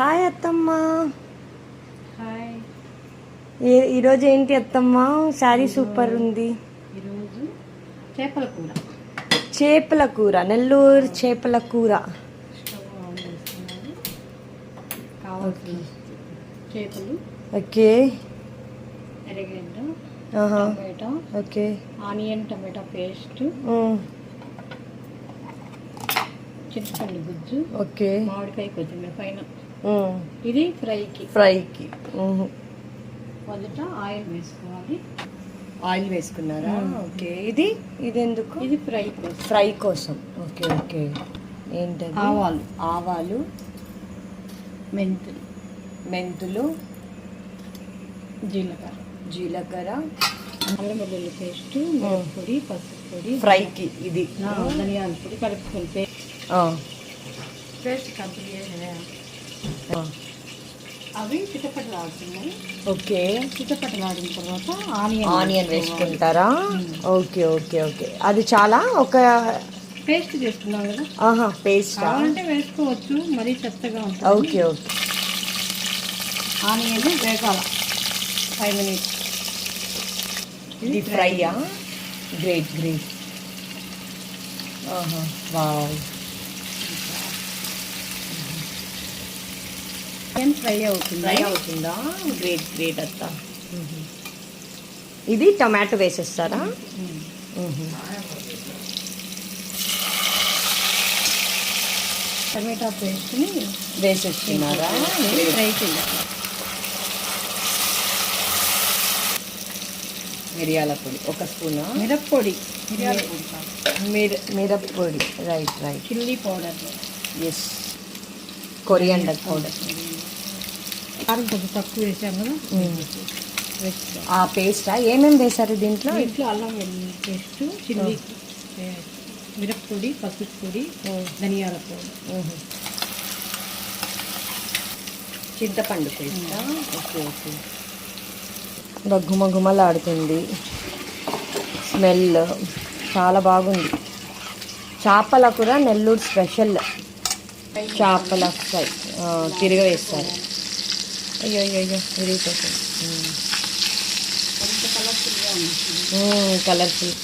Hi అత్తమ్మ. Hi. ఈరోజు ఏంటి అత్తమ్మ, శారీ సూపర్ ఉంది. ఈరోజు చేపల కూర. చేపల కూర, నెల్లూరు చేపల కూర. కావాల్సిన చేపలు, ఓకే, ఎర్రగడ్డ, tomato, okay, onion tomato paste, చింతపండు గుజ్జు, ఓకే, మామిడికాయ కొత్తిమీర పైన. ఇది ఫ్రైకి మొదట ఆయిల్ వేసుకోవాలి. ఆయిల్ వేసుకున్నారా? ఓకే. ఇది ఎందుకు? ఇది ఫ్రై కోసం. Okay okay. ఏంటది? ఆవాలు, మెంతులు, జీలకర్ర, అల్లం వెల్లుల్లి పేస్ట్, పొడి, పసుపు పొడి, ఫ్రైకి ఇది ధనియాల పొడి కలుపుకొని పేస్ట్ కంప్లీట్. అవి చిటపటలాడుతున్నాయి. ఓకే. చిటపటలాడిన తర్వాత ఆనియన్ వేసుకుంటారా? Okay okay okay. అది చాలా ఒక పేస్ట్ చేసుకున్నాం కదా. పేస్ట్ అంటే వేసుకోవచ్చు, మరీ చెత్తగా ఉంటుంది. Okay okay. ఆనియన్ వేగాల 5 minutes. ఇది ఫ్రైయా? గ్రేట్. వావ్. ఫ్రై అవుతుందా? గ్రేట్ అత్త. ఇది టమాటో వేసేస్తారా? టమాటా పేస్ట్ని వేసేస్తున్నారా? ఫ్రై చేయాలి. మిరియాల పొడి 1 స్పూనా? మిరప్పొడి, మిరప్పొడి. Right. Chilli powder, yes, coriander powder. కారం కొంచెం తక్కువ వేసాం కదా. ఆ పేస్టా? ఏమేమి వేశారు దీంట్లో? అల్లం వెల్లుల్లి పేస్ట్, చిల్లీ, మిరప్పొడి, పసుపు పొడి, ధనియాల పౌడర్, చింతపండు పేస్టా? ఓకే. గుమగుమలాడుతుంది, స్మెల్ చాలా బాగుంది. చేపల కూర నెల్లూరు స్పెషల్. చేపల ఫ్రై తిరగవేస్తారు. అయ్యో విరిగిపోతుంది. కలర్ఫుల్.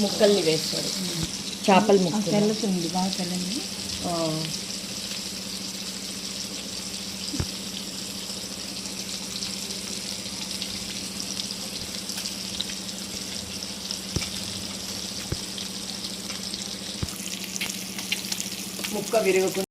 ముక్కల్ని వేస్తారు. చేపల ముక్కలు తెల్లుతుంది, బాగా తెల్లండి. ముక్క విరుగుతుంది.